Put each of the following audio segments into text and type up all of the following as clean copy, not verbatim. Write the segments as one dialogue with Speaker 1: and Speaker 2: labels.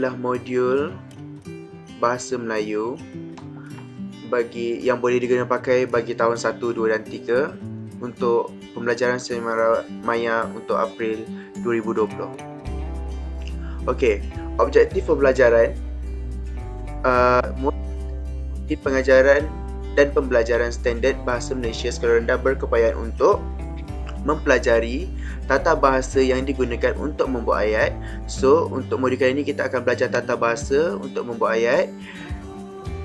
Speaker 1: adalah modul Bahasa Melayu yang boleh digunakan pakai bagi tahun 1, 2 dan 3 untuk pembelajaran seminar maya untuk April 2020. Okey, objektif pembelajaran pengajaran dan pembelajaran standard Bahasa Malaysia Sekolah Rendah berkeupayaan untuk mempelajari tata bahasa yang digunakan untuk membuat ayat. So, untuk modul kali ini kita akan belajar tata bahasa untuk membuat ayat.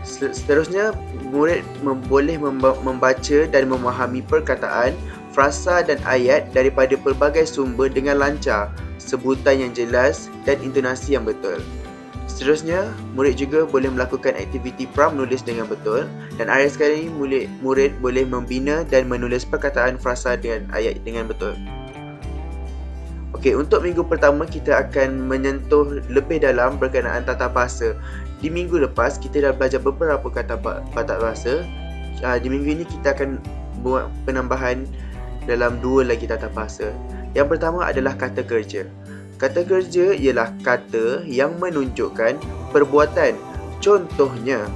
Speaker 1: Seterusnya, murid boleh membaca dan memahami perkataan, frasa dan ayat daripada pelbagai sumber dengan lancar, sebutan yang jelas dan intonasi yang betul. Seterusnya, murid juga boleh melakukan aktiviti pra-menulis dengan betul, dan akhir sekali murid boleh membina dan menulis perkataan, frasa dan ayat dengan betul. Okey, untuk minggu pertama kita akan menyentuh lebih dalam berkenaan tata bahasa. Di minggu lepas kita dah belajar beberapa kata bahasa. Di minggu ini kita akan buat penambahan dalam 2 lagi tata bahasa. Yang pertama adalah kata kerja. Kata kerja ialah kata yang menunjukkan perbuatan. Contohnya,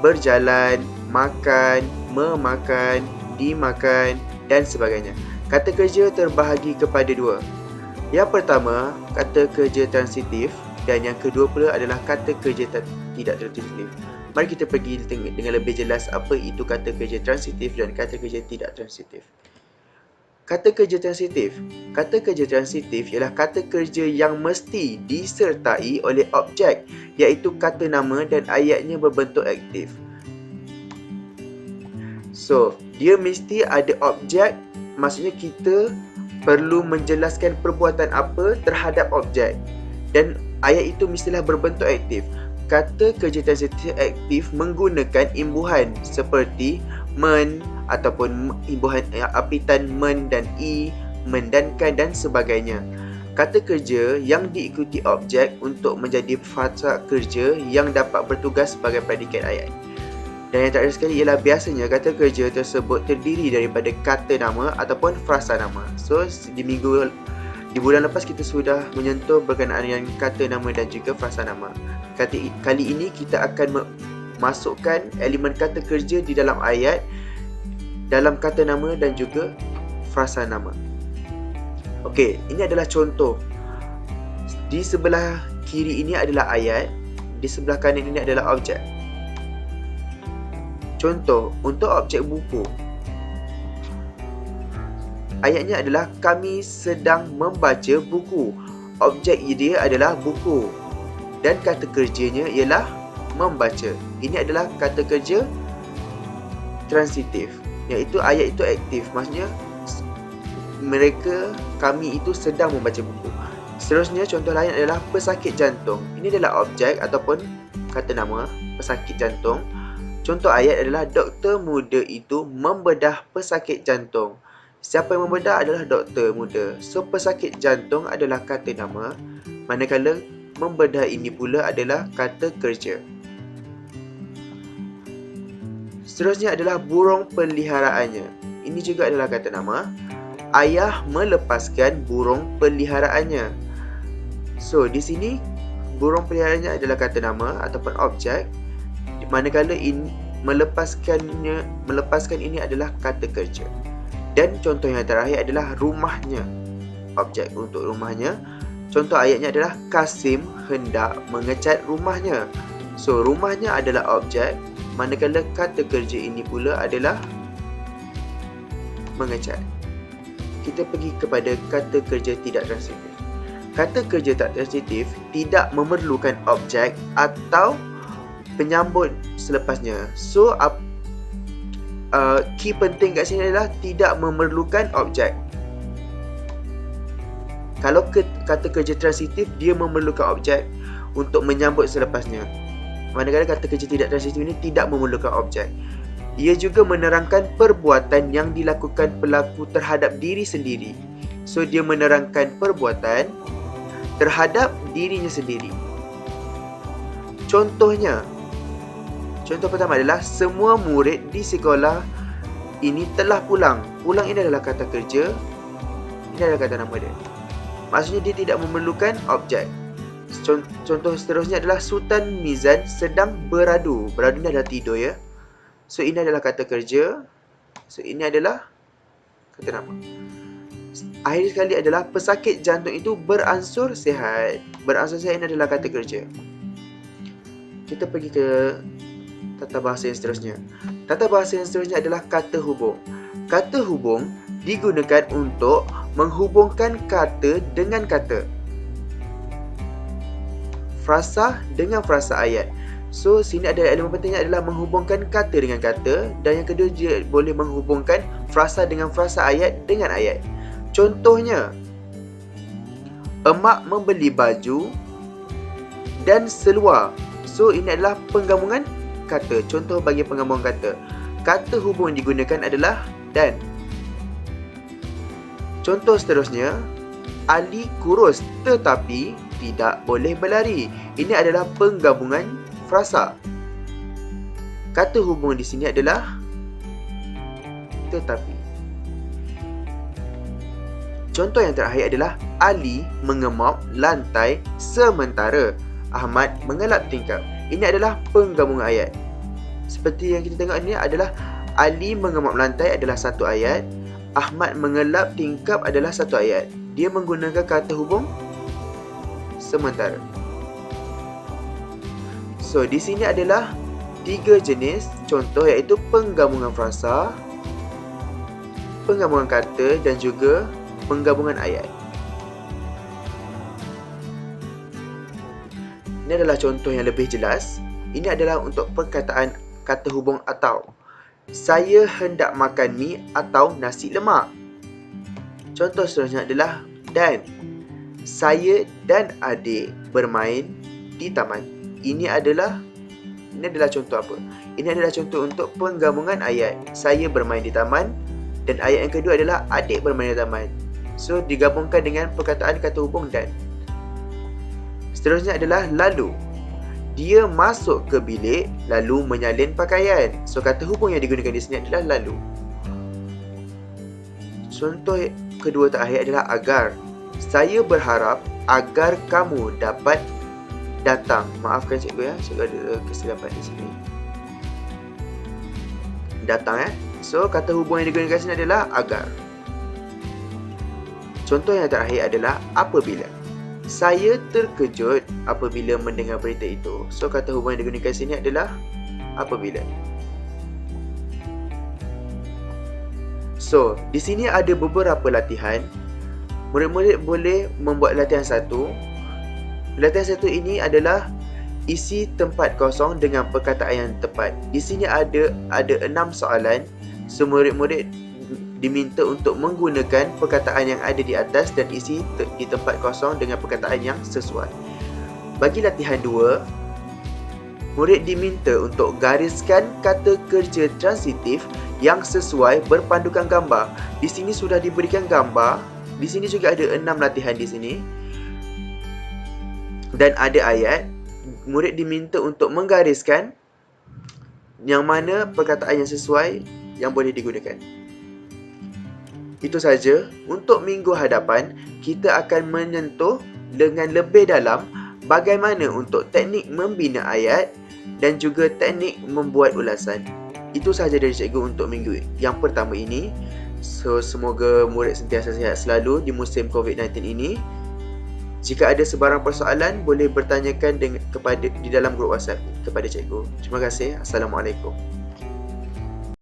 Speaker 1: berjalan, makan, memakan, dimakan dan sebagainya. Kata kerja terbahagi kepada 2. Yang pertama, kata kerja transitif, dan yang kedua pula adalah kata kerja tidak transitif. Mari kita pergi dengan lebih jelas apa itu kata kerja transitif dan kata kerja tidak transitif. Kata kerja transitif. Kata kerja transitif ialah kata kerja yang mesti disertai oleh objek, iaitu kata nama dan ayatnya berbentuk aktif. So, dia mesti ada objek, maksudnya kita perlu menjelaskan perbuatan apa terhadap objek, dan ayat itu mestilah berbentuk aktif. Kata kerja transitif aktif menggunakan imbuhan seperti men ataupun imbuhan apitan men dan i, men dan kan dan sebagainya. Kata kerja yang diikuti objek untuk menjadi fasa kerja yang dapat bertugas sebagai predikat ayat. Dan yang terakhir sekali ialah biasanya kata kerja tersebut terdiri daripada kata nama ataupun frasa nama. So, di bulan lepas kita sudah menyentuh berkenaan dengan kata nama dan juga frasa nama. Kali ini kita akan masukkan elemen kata kerja di dalam ayat, dalam kata nama dan juga frasa nama. Okey, ini adalah contoh. Di sebelah kiri ini adalah ayat, di sebelah kanan ini adalah objek. Contoh, untuk objek buku, ayatnya adalah kami sedang membaca buku. Objek dia adalah buku dan kata kerjanya ialah membaca. Ini adalah kata kerja transitif, iaitu ayat itu aktif, maksudnya kami itu sedang membaca buku. Seterusnya, contoh lain adalah pesakit jantung. Ini adalah objek ataupun kata nama, pesakit jantung. Contoh ayat adalah doktor muda itu membedah pesakit jantung. Siapa yang membedah adalah doktor muda. So, pesakit jantung adalah kata nama, manakala membedah ini pula adalah kata kerja. Seterusnya adalah burung peliharaannya. Ini juga adalah kata nama. Ayah melepaskan burung peliharaannya. So, di sini burung peliharaannya adalah kata nama ataupun objek, manakala melepaskan ini adalah kata kerja. Dan contoh yang terakhir adalah rumahnya. Objek untuk rumahnya. Contoh ayatnya adalah Kasim hendak mengecat rumahnya. So, rumahnya adalah objek, manakala kata kerja ini pula adalah mengecat. Kita pergi kepada kata kerja tidak transitif. Kata kerja tak transitif tidak memerlukan objek atau penyambut selepasnya. So, key penting kat sini adalah tidak memerlukan objek. Kalau kata kerja transitif, dia memerlukan objek untuk menyambut selepasnya. Manakala kata kerja tidak transitif ini tidak memerlukan objek. Ia juga menerangkan perbuatan yang dilakukan pelaku terhadap diri sendiri. So, dia menerangkan perbuatan terhadap dirinya sendiri. Contohnya, contoh pertama adalah semua murid di sekolah ini telah pulang. Pulang ini adalah kata kerja, ini adalah kata nama dia. Maksudnya dia tidak memerlukan objek. Contoh seterusnya adalah Sultan Mizan sedang beradu. Beradu ni adalah tidur ya. So ini adalah kata kerja. So ini adalah kata nama. Akhir sekali adalah pesakit jantung itu beransur sihat. Beransur sihat ini adalah kata kerja. Kita pergi ke tata bahasa yang seterusnya. Tata bahasa yang seterusnya adalah kata hubung. Kata hubung digunakan untuk menghubungkan kata dengan kata, frasa dengan frasa ayat. So sini ada elemen pentingnya adalah menghubungkan kata dengan kata, dan yang kedua dia boleh menghubungkan frasa dengan frasa ayat dengan ayat. Contohnya, emak membeli baju dan seluar. So ini adalah penggabungan kata. Contoh bagi penggabungan kata. Kata hubung yang digunakan adalah dan. Contoh seterusnya, Ali kurus tetapi tidak boleh berlari. Ini adalah penggabungan frasa. Kata hubung di sini adalah tetapi. Contoh yang terakhir adalah Ali mengemop lantai sementara Ahmad mengelap tingkap. Ini adalah penggabungan ayat. Seperti yang kita tengok ini adalah Ali mengemop lantai adalah satu ayat, Ahmad mengelap tingkap adalah satu ayat. Dia menggunakan kata hubung sementara. So, di sini adalah 3 jenis contoh, iaitu penggabungan frasa, penggabungan kata dan juga penggabungan ayat. Ini adalah contoh yang lebih jelas. Ini adalah untuk perkataan kata hubung atau. Saya hendak makan mi atau nasi lemak. Contoh seterusnya adalah dan. Saya dan adik bermain di taman. Ini adalah contoh apa? Ini adalah contoh untuk penggabungan ayat. Saya bermain di taman, dan ayat yang kedua adalah adik bermain di taman. So digabungkan dengan perkataan kata hubung dan. Seterusnya adalah lalu. Dia masuk ke bilik lalu menyalin pakaian. So kata hubung yang digunakan di sini adalah lalu. Contoh kedua terakhir adalah agar. Saya berharap agar kamu dapat datang. Maafkan cikgu ya, cikgu ada kesilapan di sini. Datang So kata hubung yang digunakan di sini adalah agar. Contoh yang terakhir adalah apabila. Saya terkejut apabila mendengar berita itu. So kata hubung yang digunakan di sini adalah apabila. So, di sini ada beberapa latihan. Murid-murid boleh membuat latihan satu. Latihan satu ini adalah isi tempat kosong dengan perkataan yang tepat. Di sini ada 6 soalan. So, murid-murid diminta untuk menggunakan perkataan yang ada di atas dan isi di tempat kosong dengan perkataan yang sesuai. Bagi latihan 2, murid diminta untuk gariskan kata kerja transitif yang sesuai berpandukan gambar. Di sini sudah diberikan gambar. Di sini juga ada 6 latihan di sini. Dan ada ayat. Murid diminta untuk menggariskan yang mana perkataan yang sesuai yang boleh digunakan. Itu saja. Untuk minggu hadapan, kita akan menyentuh dengan lebih dalam bagaimana untuk teknik membina ayat dan juga teknik membuat ulasan. Itu sahaja dari cikgu untuk minggu yang pertama ini. So, semoga murid sentiasa sihat selalu di musim COVID-19 ini. Jika ada sebarang persoalan, boleh bertanyakan di dalam grup WhatsApp kepada cikgu. Terima kasih. Assalamualaikum.